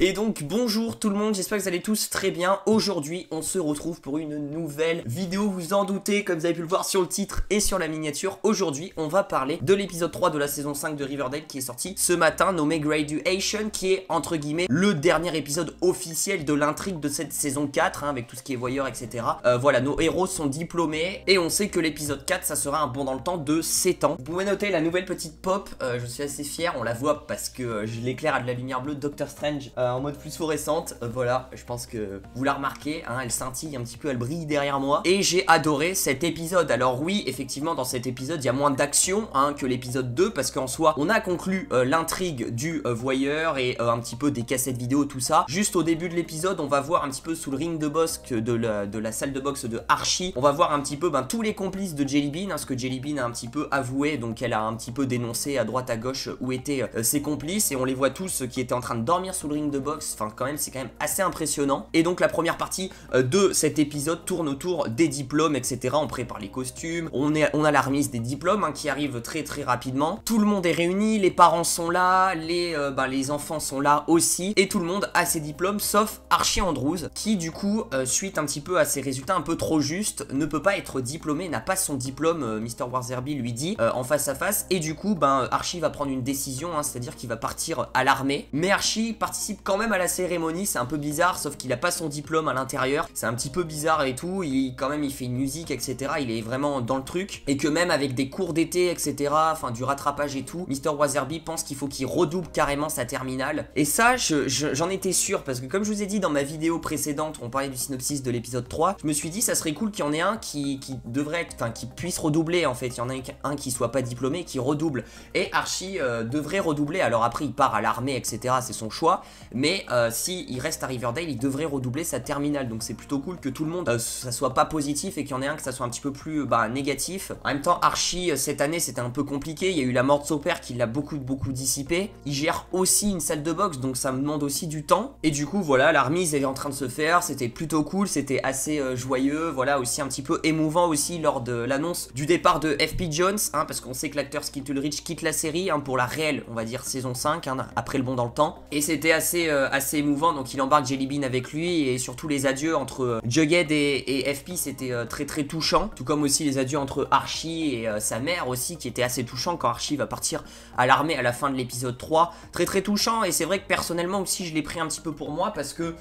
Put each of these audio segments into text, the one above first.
Et donc bonjour tout le monde, j'espère que vous allez tous très bien. Aujourd'hui on se retrouve pour une nouvelle vidéo, vous en doutez, comme vous avez pu le voir sur le titre et sur la miniature. Aujourd'hui on va parler de l'épisode 3 de la saison 5 de Riverdale qui est sorti ce matin, nommé Graduation, qui est entre guillemets le dernier épisode officiel de l'intrigue de cette saison 4, avec tout ce qui est voyeur, etc. Voilà, nos héros sont diplômés et on sait que l'épisode 4 ça sera un bond dans le temps de 7 ans. Vous pouvez noter la nouvelle petite pop, je suis assez fier, on la voit parce que je l'éclaire à de la lumière bleue de Doctor Strange en mode phosphorescente. Voilà, je pense que vous la remarquez, elle scintille un petit peu, elle brille derrière moi. Et j'ai adoré cet épisode. Alors oui, effectivement dans cet épisode il y a moins d'action que l'épisode 2, parce qu'en soi on a conclu l'intrigue du voyeur et un petit peu des cassettes vidéo, tout ça. Juste au début de l'épisode on va voir un petit peu sous le ring de boxe de la salle de boxe de Archie, on va voir un petit peu tous les complices de Jelly Bean, ce que Jelly Bean a un petit peu avoué, donc elle a un petit peu dénoncé à droite à gauche où étaient ses complices, et on les voit tous qui étaient en train de dormir sous le ring de boxe. Enfin quand même c'est quand même assez impressionnant. Et donc la première partie de cet épisode tourne autour des diplômes, etc. On prépare les costumes, on a la remise des diplômes qui arrive très rapidement. Tout le monde est réuni, les parents sont là, les enfants sont là aussi, et tout le monde a ses diplômes sauf Archie Andrews qui du coup suite un petit peu à ses résultats un peu trop justes ne peut pas être diplômé, n'a pas son diplôme, Mr. Warzerby lui dit en face à face, et du coup Archie va prendre une décision, c'est à dire qu'il va partir à l'armée. Mais Archie participe quand même à la cérémonie, c'est un peu bizarre, sauf qu'il a pas son diplôme à l'intérieur, c'est un petit peu bizarre et tout. Il fait une musique, etc. Il est vraiment dans le truc, et que même avec des cours d'été, etc., enfin du rattrapage et tout, Mr. Warzerby pense qu'il faut qu'il redouble carrément sa terminale. Et ça j'en étais sûr, parce que comme je vous ai dit dans ma vidéo précédente où on parlait du synopsis de l'épisode 3, je me suis dit ça serait cool qu'il y en ait un qui devrait être, enfin qui puisse redoubler en fait. Il y en a un qui soit pas diplômé, qui redouble, et Archie devrait redoubler. Alors après il part à l'armée, etc., c'est son choix, mais si il reste à Riverdale il devrait redoubler sa terminale. Donc c'est plutôt cool que tout le monde ça soit pas positif, et qu'il y en ait un que ça soit un petit peu plus négatif. En même temps Archie cette année c'était un peu compliqué, il y a eu la mort de son père qui l'a beaucoup dissipé, il gère aussi une salle de boxe, donc ça me demande aussi du temps, et du coup voilà, la remise est en train de se faire, c'était plutôt cool, c'était assez joyeux, voilà, aussi un petit peu émouvant aussi lors de l'annonce du départ de F.P. Jones, parce qu'on sait que l'acteur Skeet Ulrich quitte la série pour la réelle, on va dire saison 5, après le bond dans le temps, et c'était assez émouvant. Donc il embarque Jelly Bean avec lui, et surtout les adieux entre Jughead et FP, c'était très touchant, tout comme aussi les adieux entre Archie et sa mère aussi, qui était assez touchant quand Archie va partir à l'armée à la fin de l'épisode 3, très touchant. Et c'est vrai que personnellement aussi je l'ai pris un petit peu pour moi, parce que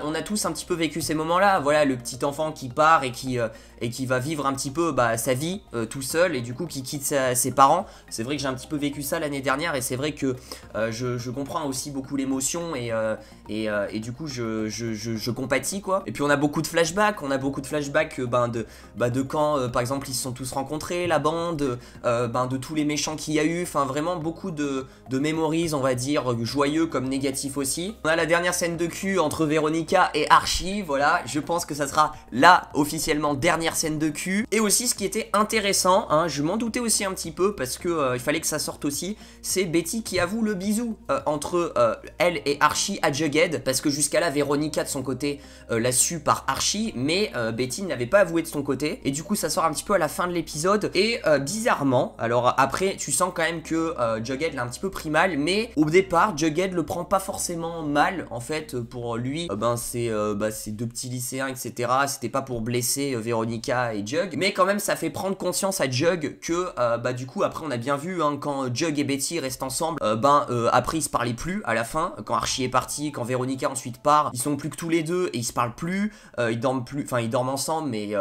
on a tous un petit peu vécu ces moments-là, voilà, le petit enfant qui part et qui va vivre un petit peu sa vie tout seul, et du coup qui quitte ses parents. C'est vrai que j'ai un petit peu vécu ça l'année dernière, et c'est vrai que je comprends aussi beaucoup l'émotion, et du coup je compatis quoi. Et puis on a beaucoup de flashbacks, de quand par exemple ils se sont tous rencontrés, la bande, de tous les méchants qu'il y a eu, enfin vraiment beaucoup de memories, on va dire, joyeux comme négatifs aussi. On a la dernière scène de cul entre Veronica et Archie, voilà, je pense que ça sera là officiellement dernière scène de cul. Et aussi ce qui était intéressant, je m'en doutais aussi un petit peu, parce que il fallait que ça sorte aussi, c'est Betty qui avoue le bisou entre elle et Archie à Jughead, parce que jusqu'à là Veronica de son côté l'a su par Archie, mais Betty n'avait pas avoué de son côté, et du coup ça sort un petit peu à la fin de l'épisode. Et bizarrement, alors après tu sens quand même que Jughead l'a un petit peu pris mal, mais au départ Jughead le prend pas forcément mal en fait. Pour lui c'est deux petits lycéens, etc. C'était pas pour blesser Veronica et Jug, mais quand même ça fait prendre conscience à Jug que du coup après on a bien vu quand Jug et Betty restent ensemble, après ils se parlaient plus à la fin, quand Archie est parti, quand Veronica ensuite part, ils sont plus que tous les deux et ils se parlent plus, ils dorment ensemble, mais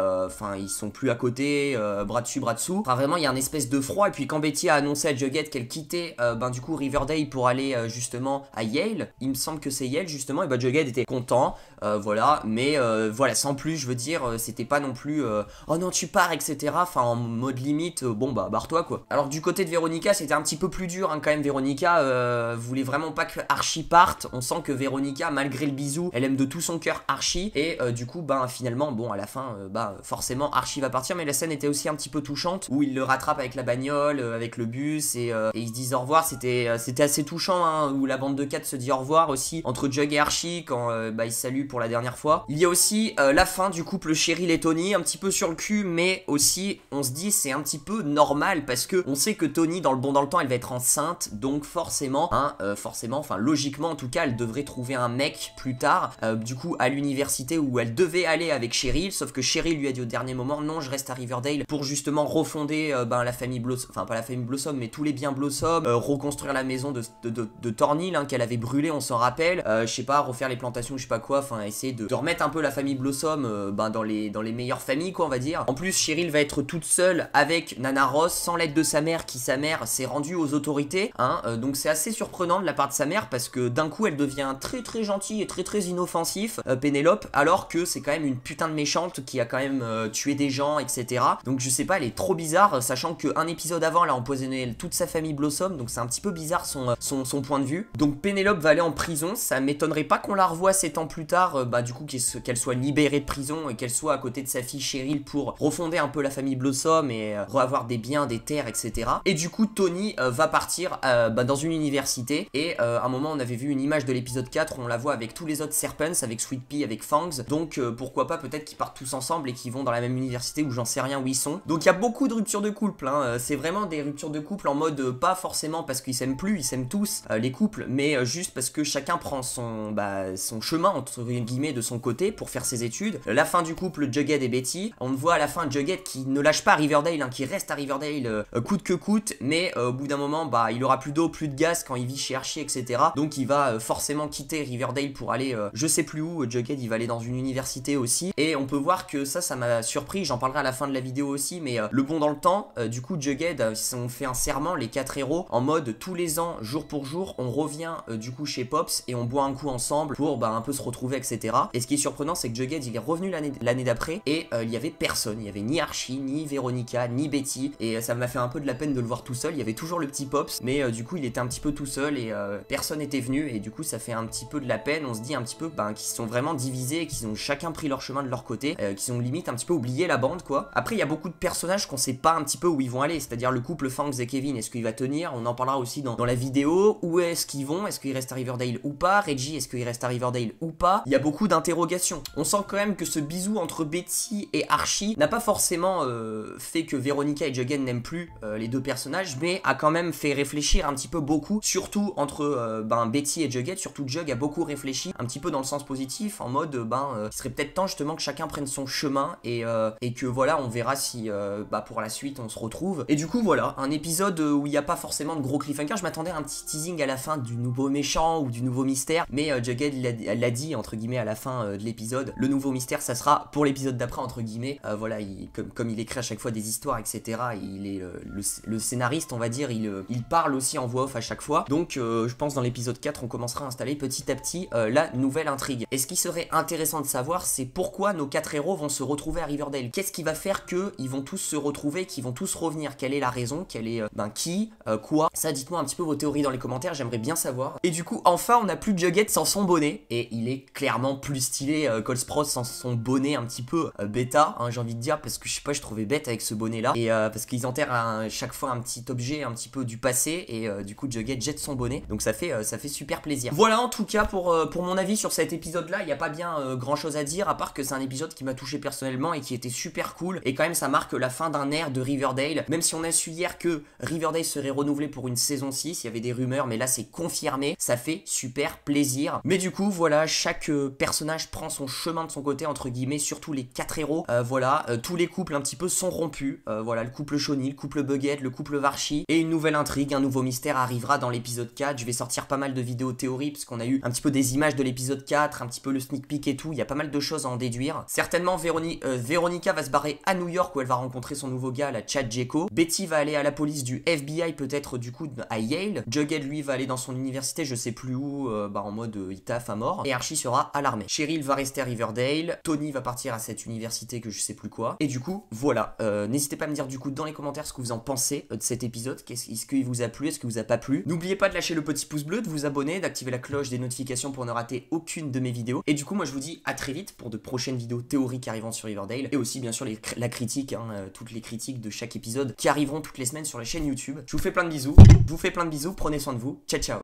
ils sont plus à côté, bras dessus bras dessous, enfin vraiment il y a un espèce de froid. Et puis quand Betty a annoncé à Jughead qu'elle quittait du coup Riverdale pour aller justement à Yale, il me semble que c'est Yale justement, et Jughead était content, voilà, mais voilà, sans plus, je veux dire, c'était pas non plus oh non tu pars, etc., enfin en mode limite barre-toi quoi. Alors du côté de Veronica c'était un petit peu plus dur quand même. Veronica voulait vraiment pas que Archie parte, on sent que Veronica malgré le bisou elle aime de tout son cœur Archie, et du coup finalement à la fin forcément Archie va partir. Mais la scène était aussi un petit peu touchante où il le rattrape avec la bagnole, avec le bus, et ils se disent au revoir. C'était assez touchant, où la bande de 4 se dit au revoir aussi entre Jug et Archie quand ils saluent pour la dernière fois. Il y a aussi la fin du couple Cheryl et Tony, un petit peu sur le cul, mais aussi on se dit c'est un petit peu normal parce que on sait que Tony dans le bon dans le temps elle va être enceinte, donc forcément, enfin logiquement en tout cas elle devrait trouver un mec plus tard, du coup à l'université où elle devait aller avec Cheryl, sauf que Cheryl lui a dit au dernier moment non je reste à Riverdale pour justement refonder la famille Blossom, enfin pas la famille Blossom mais tous les biens Blossom, reconstruire la maison de Thornhill qu'elle avait brûlé, on s'en rappelle, je sais pas, refaire les plantations, je sais pas quoi, enfin essayer de remettre un peu la famille Blossom dans les meilleures familles quoi on va dire. En plus Cheryl va être toute seule avec Nana Ross sans l'aide de sa mère, qui sa mère s'est rendue aux autorités, donc c'est assez surprenant de la part de sa mère parce que d'un coup elle devient très très gentille et très très inoffensif, Pénélope, alors que c'est quand même une putain de méchante qui a quand même tué des gens etc. Donc je sais pas, elle est trop bizarre, sachant qu'un épisode avant elle a empoisonné toute sa famille Blossom, donc c'est un petit peu bizarre son point de vue. Donc Pénélope va aller en prison, ça m'étonnerait pas qu'on la revoie 7 ans plus tard, du coup qu'elle soit libérée de prison et qu'elle soit à côté de sa fille Cheryl pour refonder un peu la famille Blossom et reavoir des biens, des terres etc. Et du coup Tony va partir dans une université et à un moment on avait vu une image de l'épisode 4 où on la voit avec tous les autres Serpents, avec Sweet Pea, avec Fangs, donc pourquoi pas peut-être qu'ils partent tous ensemble et qu'ils vont dans la même université où j'en sais rien où ils sont. Donc il y a beaucoup de ruptures de couple, c'est vraiment des ruptures de couple en mode pas forcément parce qu'ils s'aiment plus, ils s'aiment tous les couples, mais juste parce que chacun prend son chemin entre guillemets de son côté pour faire ses études. La fin du couple Jughead et Betty, on voit à la fin Jughead qui ne lâche pas Riverdale, qui reste à Riverdale coûte que coûte, mais au bout d'un moment il aura plus d'eau, plus de gaz quand il vit chez Archie etc. Donc il va forcément quitter Riverdale pour aller je sais plus où. Jughead il va aller dans une université aussi et on peut voir que ça m'a surpris, j'en parlerai à la fin de la vidéo aussi, mais le bon dans le temps, du coup Jughead on fait un serment les 4 héros en mode tous les ans jour pour jour on revient du coup chez Pops et on boit un coup ensemble pour un peu se retrouver etc. Et ce qui est surprenant c'est que Jughead il est revenu l'année d'après et il y avait personne, il y avait ni Archie, ni Veronica, ni Betty, et ça m'a fait un peu de la peine de le voir tout seul. Il y avait toujours le petit Pops mais du coup il était un petit peu tout seul et personne n'était venu et du coup ça fait un petit peu de la peine. On se dit un petit peu qu'ils sont vraiment divisés, qu'ils ont chacun pris leur chemin de leur côté, qu'ils ont limite un petit peu oublié la bande quoi. Après il y a beaucoup de personnages qu'on sait pas un petit peu où ils vont aller, c'est-à-dire le couple Fangs et Kevin, est-ce qu'il va tenir, on en parlera aussi dans la vidéo. Où est-ce qu'ils vont, est-ce qu'ils restent à Riverdale ou pas, Reggie est-ce qu'il reste à Riverdale ou pas. Il y a beaucoup d'interrogations. On sent quand même que ce bisou entre Betty et Archie n'a pas forcément fait que Veronica et Jughead n'aiment plus les deux personnages, mais a quand même fait réfléchir un petit peu beaucoup, surtout entre Betty et Jughead. Surtout Jug a beaucoup réfléchi un petit peu dans le sens positif, en mode il serait peut-être temps justement que chacun prenne son chemin et que voilà on verra si pour la suite on se retrouve. Et du coup voilà, un épisode où il n'y a pas forcément de gros cliffhanger. Je m'attendais à un petit teasing à la fin du nouveau méchant ou du nouveau mystère, mais Jughead l'a dit entre guillemets à la fin de l'épisode, le nouveau mystère ça sera pour l'épisode d'après entre guillemets. Voilà, comme il écrit à chaque fois des histoires etc, il est le scénariste on va dire, il parle aussi en voix off à chaque fois, donc je pense dans l'épisode 4 on commencera à installer petit à petit la nouvelle intrigue. Et ce qui serait intéressant de savoir c'est pourquoi nos 4 héros vont se retrouver à Riverdale, qu'est-ce qui va faire qu'ils vont tous se retrouver, qu'ils vont tous revenir, quelle est la raison, quelle est qui, quoi, ça dites-moi un petit peu vos théories dans les commentaires, j'aimerais bien savoir. Et du coup enfin on n'a plus Jughead sans son bonnet, et il est clairement plus stylé Cole Sprouse sans son bonnet un petit peu bêta, j'ai envie de dire, parce que je sais pas, je trouvais bête avec ce bonnet là, et parce qu'ils enterrent chaque fois un petit objet un petit peu du passé, et du coup Jughead jette son bonnet, donc ça fait super plaisir. Voilà en tout cas pour mon avis sur cet épisode là. Il n'y a pas bien grand chose à dire à part que c'est un épisode qui m'a touché personnellement et qui était super cool, et quand même ça marque la fin d'un ère de Riverdale, même si on a su hier que Riverdale serait renouvelé pour une saison 6, il y avait des rumeurs mais là c'est confirmé, ça fait super plaisir. Mais du coup voilà, chaque personnage prend son chemin de son côté entre guillemets, surtout les 4 héros, voilà, tous les couples un petit peu sont rompus, voilà, le couple Shawnee, le couple Buggett, le couple Varchi, et une nouvelle intrigue, un nouveau mystère arrivera dans l'épisode 4. Je vais sortir pas mal de vidéos théories parce qu'on a eu un petit peu des images de l'épisode 4, un petit peu le sneak peek et tout, il y a pas mal de choses à en déduire. Certainement Veronica va se barrer à New York où elle va rencontrer son nouveau gars, la Chad Jeko. Betty va aller à la police du FBI, peut-être du coup à Yale. Jughead lui va aller dans son université, je sais plus où, en mode il taffe à mort. Et Archie sera à l'armée. Cheryl va rester à Riverdale. Tony va partir à cette université que je sais plus quoi. Et du coup voilà, n'hésitez pas à me dire du coup dans les commentaires ce que vous en pensez de cet épisode. Est-ce qu'il vous a plu, est-ce qu'il vous a pas plu. N'oubliez pas de lâcher le petit pouce bleu, de vous abonner, d'activer la cloche des notifications pour ne rater aucune de mes vidéos. Et du coup moi je vous dis à très vite pour de prochaines vidéos théoriques arrivant sur Riverdale, et aussi bien sûr la critique, toutes les critiques de chaque épisode qui arriveront toutes les semaines sur la chaîne YouTube. Je vous fais plein de bisous, prenez soin de vous, ciao ciao.